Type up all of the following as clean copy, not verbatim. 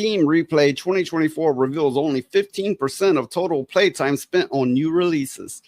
Steam Replay 2024 reveals only 15% of total playtime spent on new releases.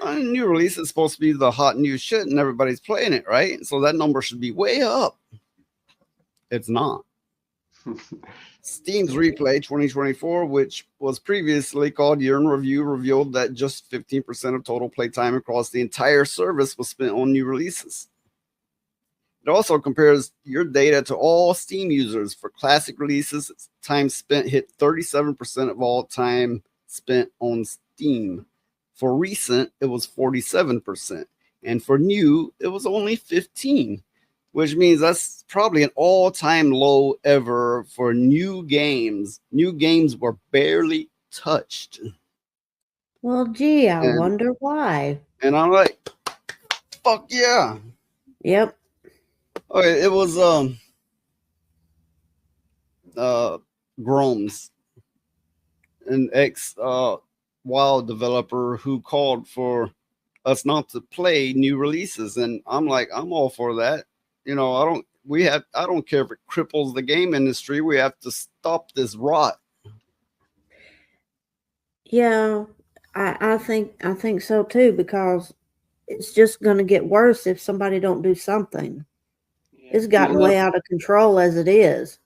New release is supposed to be the hot new shit and everybody's playing it, right? So that number should be way up. It's not. Steam's Replay 2024, which was previously called Year in Review, revealed that just 15% of total playtime across the entire service was spent on new releases. It also compares your data to all Steam users. For classic releases, time spent hit 37% of all time spent on Steam. For recent, it was 47%. And for new, it was only 15%, which means that's probably an all-time low ever for new games. New games were barely touched. Well, gee, I wonder why. And I'm like, fuck yeah. Yep. Okay, it was Groms, an ex WoW developer who called for us not to play new releases, and I'm like, I'm all for that. You know, I don't care if it cripples the game industry. We have to stop this rot. Yeah, I think so too, because it's just going to get worse if somebody don't do something. It's gotten way out of control as it is.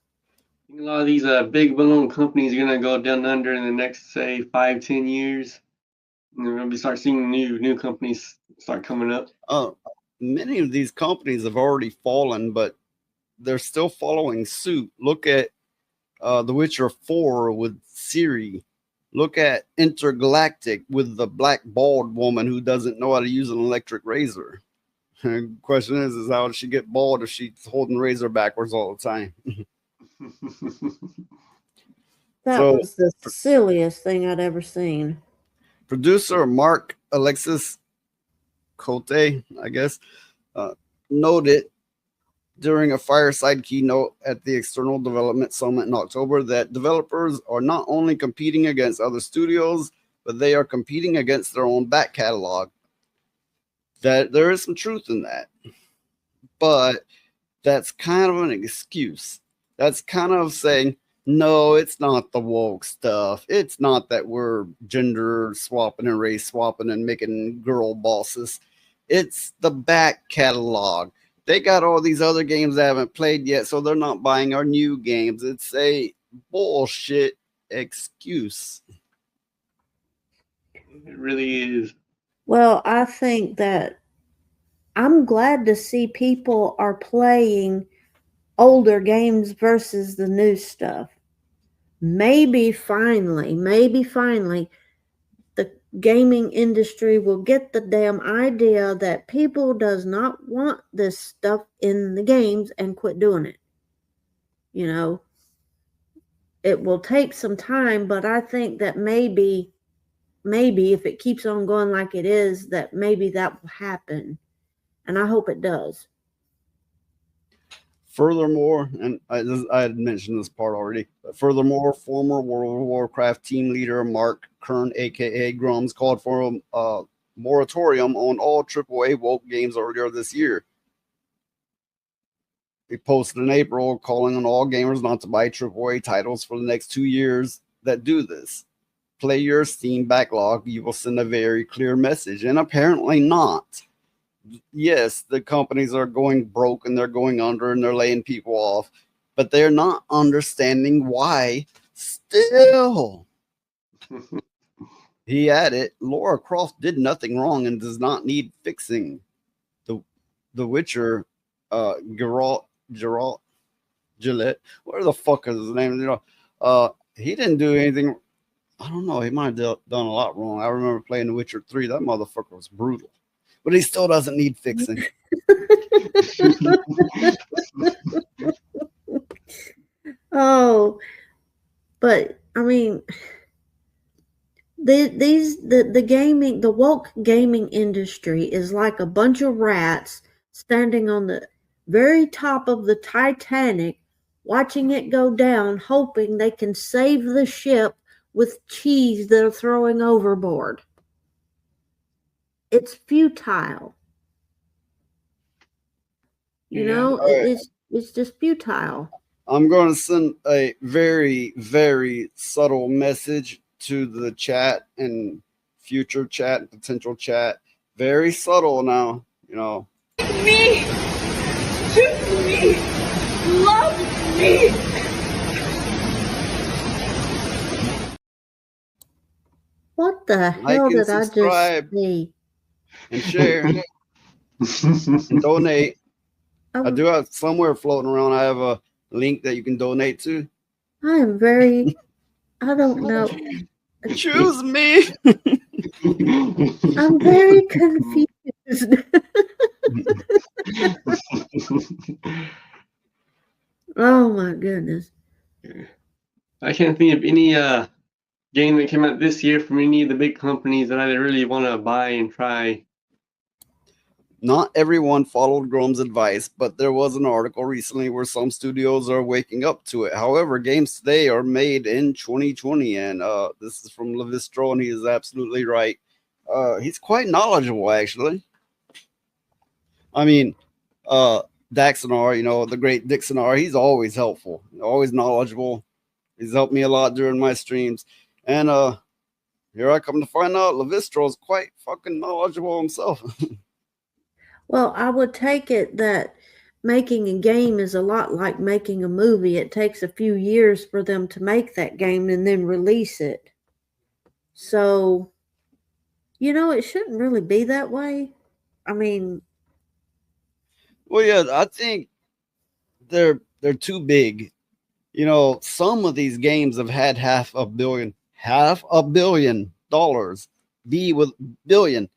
A lot of these big well-known companies are going to go down under in the next, say, 5-10 years. And we're going to start seeing new companies start coming up. Many of these companies have already fallen, but they're still following suit. Look at The Witcher 4 with Ciri. Look at Intergalactic with the black bald woman who doesn't know how to use an electric razor. The question is how does she get bald if she's holding the razor backwards all the time? That was the silliest thing I'd ever seen. Producer Mark Alexis Cote, I guess, noted during a fireside keynote at the External Development Summit in October that developers are not only competing against other studios, but they are competing against their own back catalog. That there is some truth in that, but that's kind of an excuse. That's kind of saying, no, it's not the woke stuff. It's not that we're gender swapping and race swapping and making girl bosses. It's the back catalog. They got all these other games they haven't played yet, so they're not buying our new games. It's a bullshit excuse. It really is. Well, I think that I'm glad to see people are playing older games versus the new stuff. Maybe finally, the gaming industry will get the damn idea that people does not want this stuff in the games and quit doing it. You know, it will take some time, but I think that maybe if it keeps on going like it is, that maybe that will happen. And I hope it does. Furthermore, and I had mentioned this part already, but furthermore, former World of Warcraft team leader Mark Kern, aka Grums, called for a moratorium on all AAA woke games earlier this year. He posted in April calling on all gamers not to buy AAA titles for the next 2 years that do this. Play your Steam backlog, you will send a very clear message, and apparently not. Yes, the companies are going broke and they're going under and they're laying people off, but they're not understanding why still. He added, Lara Croft did nothing wrong and does not need fixing. The Witcher, Geralt, Gillette, whatever the fuck is his name? You know, he didn't do anything. I don't know. He might have done a lot wrong. I remember playing The Witcher 3. That motherfucker was brutal. But he still doesn't need fixing. Oh, but I mean, the woke gaming industry is like a bunch of rats standing on the very top of the Titanic, watching it go down, hoping they can save the ship with cheese they're throwing overboard. It's futile. You know, it's just futile. I'm going to send a very, very subtle message to the chat and future chat, potential chat. Very subtle now, you know. Me! Choose me! Love me! What the Like hell and did I just subscribe see? and share and donate. I do have somewhere floating around. I have a link that you can donate to. I am very, I don't know. Choose me. I'm very confused. Oh my goodness. I can't think of any game that came out this year from any of the big companies that I really want to buy and try. Not everyone followed Grome's advice, but there was an article recently where some studios are waking up to it. However, games today are made in 2020, and this is from Levistro, and he is absolutely right. He's quite knowledgeable, actually. I mean, Daxonar, you know, the great Dixonar, he's always helpful, always knowledgeable. He's helped me a lot during my streams. And here I come to find out Levistro is quite fucking knowledgeable himself. Well, I would take it that making a game is a lot like making a movie. It takes a few years for them to make that game and then release it. So, it shouldn't really be that way. I mean, Well, yeah, I think they're too big. You know, some of these games have had $500 million, B with billion,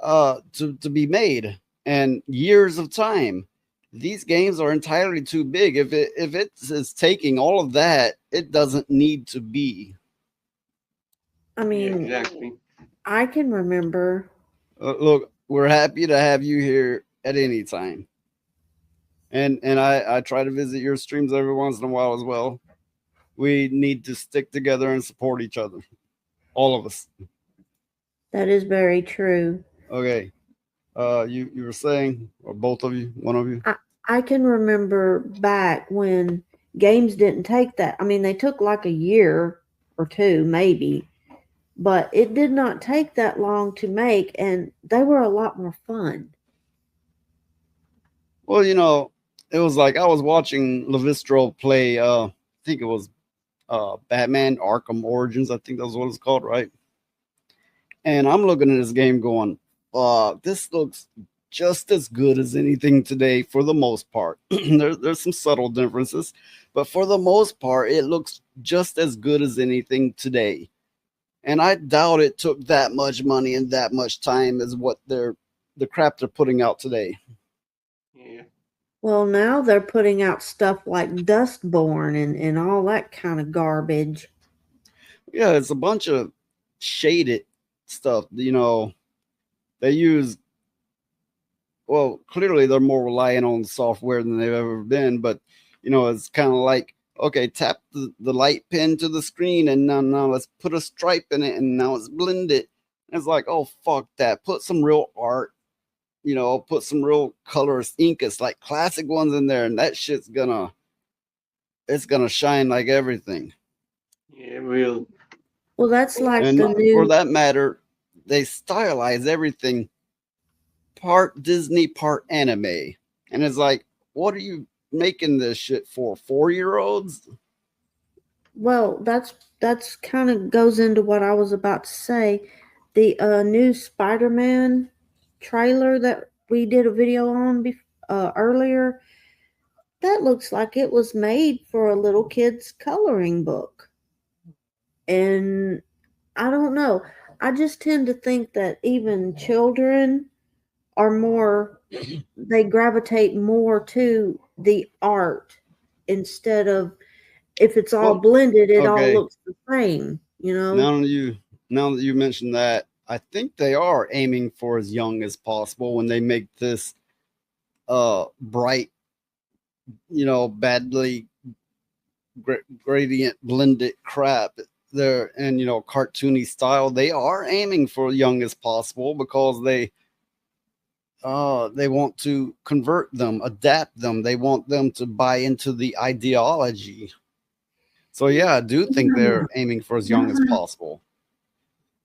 to be made, and years of time. These games are entirely too big. If it is taking all of that, it doesn't need to be. I Yeah, mean, exactly. I can remember. Look, we're happy to have you here at any time, and I try to visit your streams every once in a while as well. We need to stick together and support each other, all of us. That is very true. Okay. You were saying, or both of you, one of you. I can remember back when games didn't take that. I mean, they took like a year or two, maybe, but it did not take that long to make, and they were a lot more fun. Well, you know, it was like I was watching Levistro play. I think it was Batman Arkham Origins. I think that's what it's called, right? And I'm looking at this game going, this looks just as good as anything today for the most part. There's some subtle differences, but for the most part, it looks just as good as anything today. And I doubt it took that much money and that much time as what the crap they're putting out today. Yeah. Well, now they're putting out stuff like Dustborn and all that kind of garbage. Yeah, it's a bunch of shaded stuff. You know, they use, well, clearly they're more reliant on software than they've ever been, but you know, it's kind of like, okay, tap the light pen to the screen and now let's put a stripe in it and now it's blended. And it's like, oh fuck that. Put some real art, you know, put some real colors, incas, like classic ones in there, and that shit's it's gonna shine like everything. Yeah, real. Well, that's like And the for new. that matter, they stylize everything part Disney, part anime. And it's like, what are you making this shit for? 4-year-olds? Well, that's kind of goes into what I was about to say. The new Spider-Man trailer that we did a video on earlier, that looks like it was made for a little kid's coloring book. And I don't know. I just tend to think that even children are more, they gravitate more to the art instead of, if it's all Well, blended, it all okay. looks the same, Now that you mentioned that, I think they are aiming for as young as possible when they make this bright, you know, badly gradient blended crap there, and you know, cartoony style. They are aiming for young as possible because they they want to convert them, adapt them. They want them to buy into the ideology. So yeah, I do think they're aiming for as young as possible.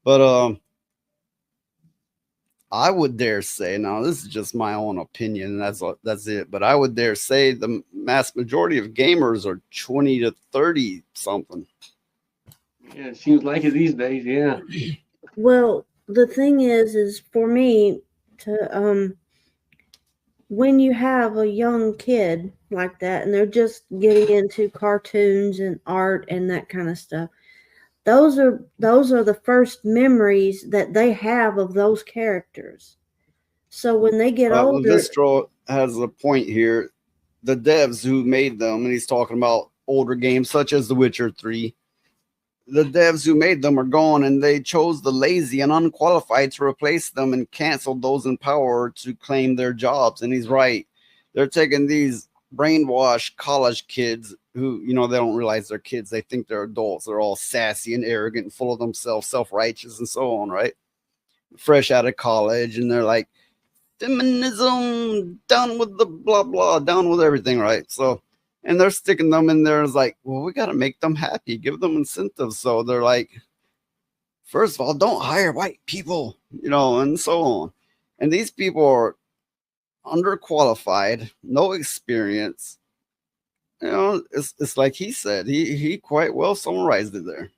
But I would dare say, now this is just my own opinion, and that's it. But I would dare say the mass majority of gamers are 20 to 30 something. Yeah, it seems like it these days. Yeah. Well, the thing is for me to when you have a young kid like that and they're just getting into cartoons and art and that kind of stuff, those are the first memories that they have of those characters. So when they get older, Vistro has a point here. The devs who made them, and he's talking about older games such as The Witcher 3. The devs who made them are gone, and they chose the lazy and unqualified to replace them and canceled those in power to claim their jobs. And he's right. They're taking these brainwashed college kids who, you know, they don't realize they're kids. They think they're adults. They're all sassy and arrogant and full of themselves, self-righteous and so on, right? Fresh out of college, and they're like, feminism, down with the blah, blah, down with everything, right? So, and they're sticking them in there as like, well, we got to make them happy, give them incentives. So they're like, first of all, don't hire white people, you know, and so on. And these people are underqualified, no experience. You know, it's like he said, he quite well summarized it there.